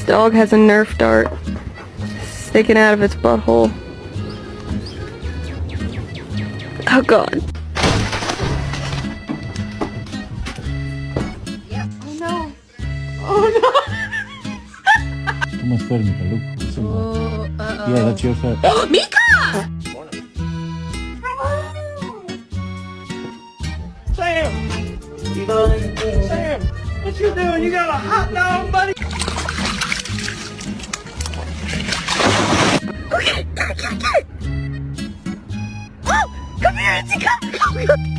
This dog has a Nerf dart sticking out of its butthole. Oh god. Oh no. Oh no. Too much fur, Mika. Look. It's in there. Yeah, that's your fur. Mika! Sam! Sam! What you doing? You got a hot dog, buddy? Okay, get it. Oh! Come here, Itzy, come!